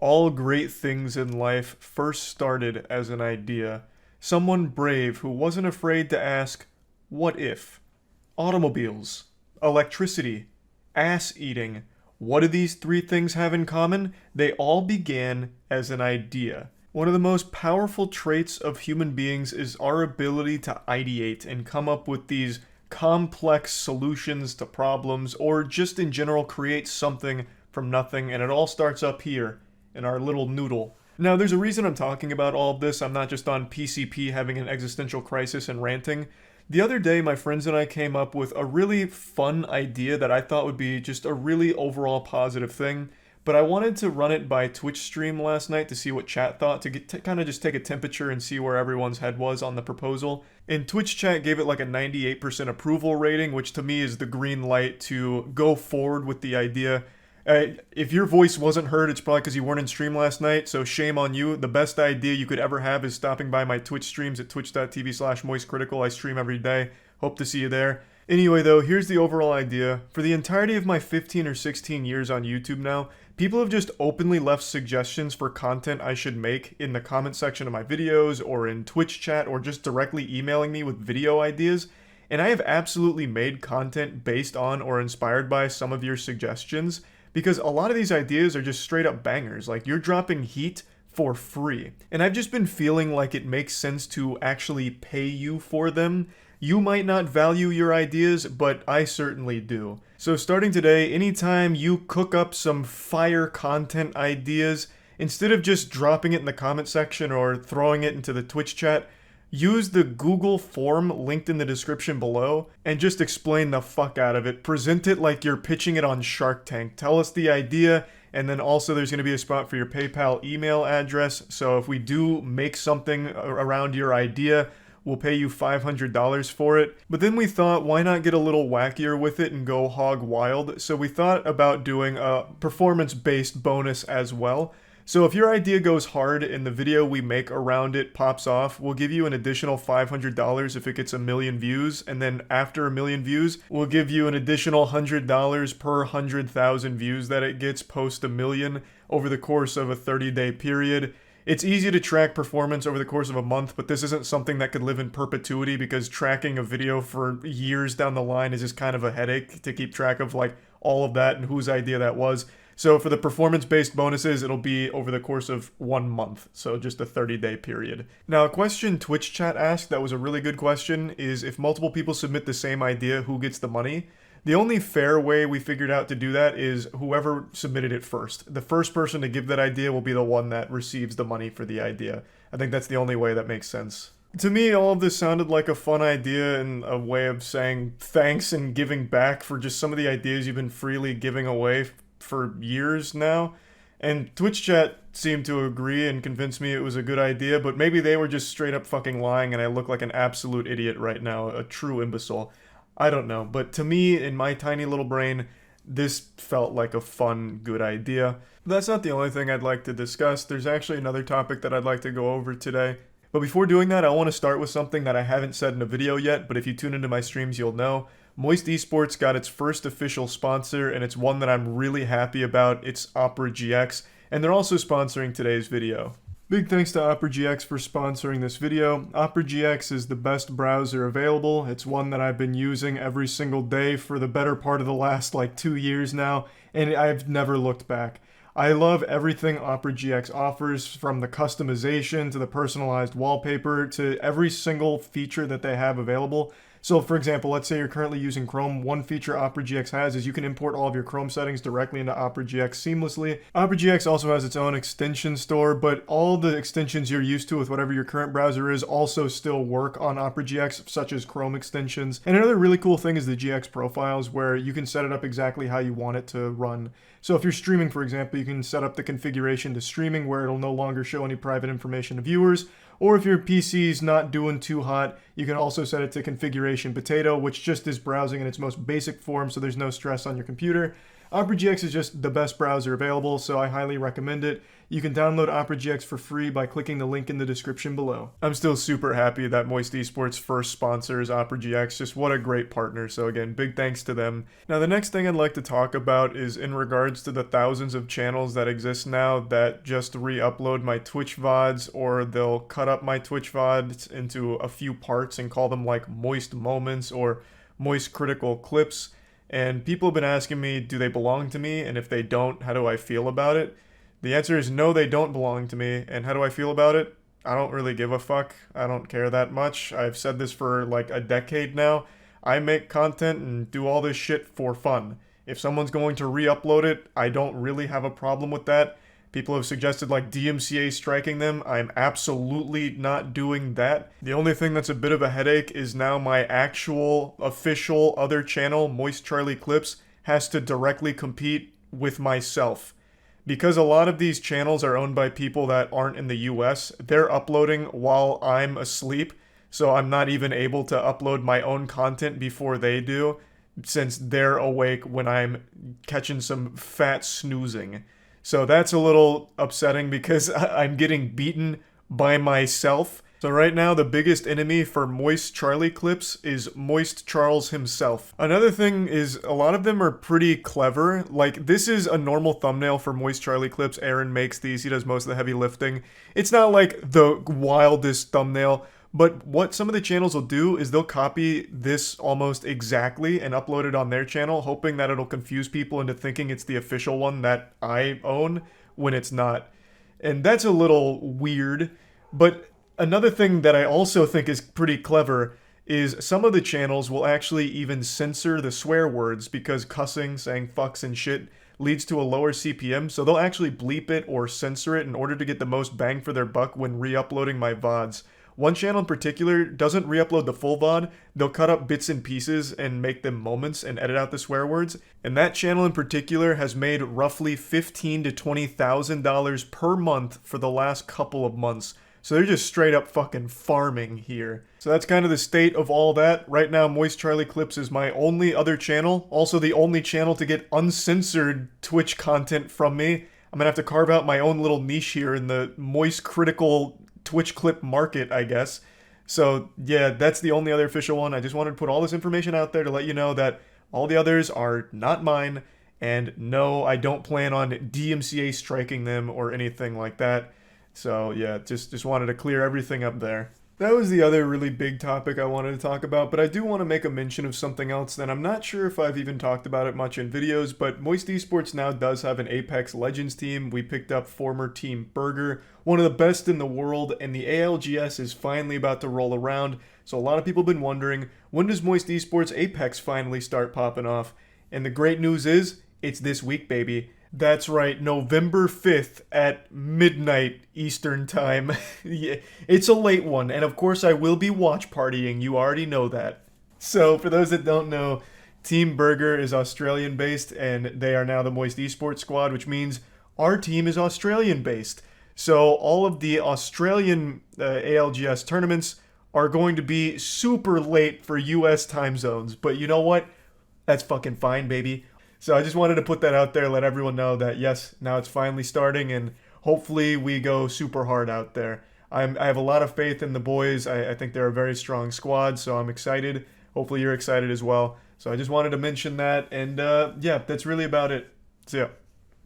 All great things in life first started as an idea. Someone brave who wasn't afraid to ask, what if? Automobiles, electricity, ass eating. What do these three things have in common? They all began as an idea. One of the most powerful traits of human beings is our ability to ideate and come up with these complex solutions to problems, or just in general create something from nothing, and it all starts up here in our little noodle. Now, there's a reason I'm talking about all of this. I'm not just on PCP having an existential crisis and ranting. The other day, my friends and I came up with a really fun idea that I thought would be just a really overall positive thing. But I wanted to run it by Twitch stream last night to see what chat thought, to get to kind of just take a temperature and see where everyone's head was on the proposal. And Twitch chat gave it like a 98% approval rating, which to me is the green light to go forward with the idea. If your voice wasn't heard, it's probably because you weren't in stream last night, so shame on you. The best idea you could ever have is stopping by my Twitch streams at twitch.tv/moistcritical. I stream every day. Hope to see you there. Anyway, though, here's the overall idea. For the entirety of my 15 or 16 years on YouTube now, people have just openly left suggestions for content I should make in the comment section of my videos, or in Twitch chat, or just directly emailing me with video ideas. And I have absolutely made content based on or inspired by some of your suggestions, because a lot of these ideas are just straight up bangers. Like, you're dropping heat for free. And I've just been feeling like it makes sense to actually pay you for them. You might not value your ideas, but I certainly do. So starting today, anytime you cook up some fire content ideas, instead of just dropping it in the comment section or throwing it into the Twitch chat, use the Google form linked in the description below and just explain the fuck out of it. Present it like you're pitching it on Shark Tank. Tell us the idea, and then also there's going to be a spot for your PayPal email address. So if we do make something around your idea, we'll pay you $500 for it. But then we thought, why not get a little wackier with it and go hog wild? So we thought about doing a performance-based bonus as well. So if your idea goes hard and the video we make around it pops off, we'll give you an additional $500 if it gets 1 million views. And then after 1 million views, we'll give you an additional $100 per 100,000 views that it gets post 1 million over the course of a 30-day period. It's easy to track performance over the course of a month, but this isn't something that could live in perpetuity, because tracking a video for years down the line is just kind of a headache to keep track of, like, all of that and whose idea that was. So for the performance-based bonuses, it'll be over the course of 1 month, so just a 30-day period. Now, a question Twitch chat asked that was a really good question is, if multiple people submit the same idea, who gets the money? The only fair way we figured out to do that is whoever submitted it first. The first person to give that idea will be the one that receives the money for the idea. I think that's the only way that makes sense. To me, all of this sounded like a fun idea and a way of saying thanks and giving back for just some of the ideas you've been freely giving away for years now. And Twitch chat seemed to agree and convince me it was a good idea, but maybe they were just straight up fucking lying and I look like an absolute idiot right now, a true imbecile. I don't know, but to me, in my tiny little brain, this felt like a fun, good idea. But that's not the only thing I'd like to discuss. There's actually another topic that I'd like to go over today. But before doing that, I want to start with something that I haven't said in a video yet, but if you tune into my streams, you'll know. Moist Esports got its first official sponsor, and it's one that I'm really happy about. It's Opera GX, and they're also sponsoring today's video. Big thanks to Opera GX for sponsoring this video. Opera GX is the best browser available. It's one that I've been using every single day for the better part of the last 2 years now, and I've never looked back. I love everything Opera GX offers, from the customization to the personalized wallpaper to every single feature that they have available. So for example, let's say you're currently using Chrome. One feature Opera GX has is you can import all of your Chrome settings directly into Opera GX seamlessly. Opera GX also has its own extension store, but all the extensions you're used to with whatever your current browser is also still work on Opera GX, such as Chrome extensions. And another really cool thing is the GX profiles, where you can set it up exactly how you want it to run. So if you're streaming, for example, you can set up the configuration to streaming where it'll no longer show any private information to viewers. Or if your PC's not doing too hot, you can also set it to configuration potato, which just is browsing in its most basic form, so there's no stress on your computer. Opera GX is just the best browser available, so I highly recommend it. You can download Opera GX for free by clicking the link in the description below. I'm still super happy that Moist Esports first sponsors Opera GX. Just what a great partner. So again, big thanks to them. Now the next thing I'd like to talk about is in regards to the thousands of channels that exist now that just re-upload my Twitch VODs, or they'll cut up my Twitch VODs into a few parts and call them like Moist Moments or Moist Critical Clips. And people have been asking me, do they belong to me? And if they don't, how do I feel about it? The answer is no, they don't belong to me. And how do I feel about it? I don't really give a fuck. I don't care that much. I've said this for like a decade now. I make content and do all this shit for fun. If someone's going to re-upload it, I don't really have a problem with that. People have suggested like DMCA striking them. I'm absolutely not doing that. The only thing that's a bit of a headache is now my actual official other channel, Moist Charlie Clips, has to directly compete with myself. Because a lot of these channels are owned by people that aren't in the US, they're uploading while I'm asleep, so I'm not even able to upload my own content before they do, since they're awake when I'm catching some fat snoozing. So that's a little upsetting because I'm getting beaten by myself. So right now, the biggest enemy for Moist Charlie Clips is Moist Charles himself. Another thing is a lot of them are pretty clever. Like, this is a normal thumbnail for Moist Charlie Clips. Aaron makes these. He does most of the heavy lifting. It's not like the wildest thumbnail, but what some of the channels will do is they'll copy this almost exactly and upload it on their channel, hoping that it'll confuse people into thinking it's the official one that I own when it's not. And that's a little weird, but another thing that I also think is pretty clever is some of the channels will actually even censor the swear words because cussing, saying fucks and shit, leads to a lower CPM, so they'll actually bleep it or censor it in order to get the most bang for their buck when re-uploading my VODs. One channel in particular doesn't re-upload the full VOD, they'll cut up bits and pieces and make them moments and edit out the swear words, and that channel in particular has made roughly $15,000 to $20,000 per month for the last couple of months. So they're just straight up fucking farming here. So that's kind of the state of all that. Right now, Moist Charlie Clips is my only other channel. Also the only channel to get uncensored Twitch content from me. I'm gonna have to carve out my own little niche here in the Moist Critical Twitch clip market, I guess. So yeah, that's the only other official one. I just wanted to put all this information out there to let you know that all the others are not mine. And no, I don't plan on DMCA striking them or anything like that. So yeah, just wanted to clear everything up there. That was the other really big topic I wanted to talk about, but I do want to make a mention of something else that I'm not sure if I've even talked about it much in videos, but Moist Esports now does have an Apex Legends team. We picked up former Team Burger, one of the best in the world, and the ALGS is finally about to roll around. So a lot of people have been wondering, when does Moist Esports Apex finally start popping off? And the great news is, it's this week, baby. That's right, November 5th at midnight Eastern Time. Yeah, it's a late one, and of course I will be watch partying, you already know that. So, for those that don't know, Team Burger is Australian-based, and they are now the Moist Esports squad, which means our team is Australian-based. So, all of the Australian ALGS tournaments are going to be super late for US time zones, but you know what? That's fucking fine, baby. So I just wanted to put that out there, let everyone know that yes, now it's finally starting, and hopefully we go super hard out there. I have a lot of faith in the boys. I think they're a very strong squad, so I'm excited. Hopefully you're excited as well. So I just wanted to mention that, and yeah, that's really about it. See ya.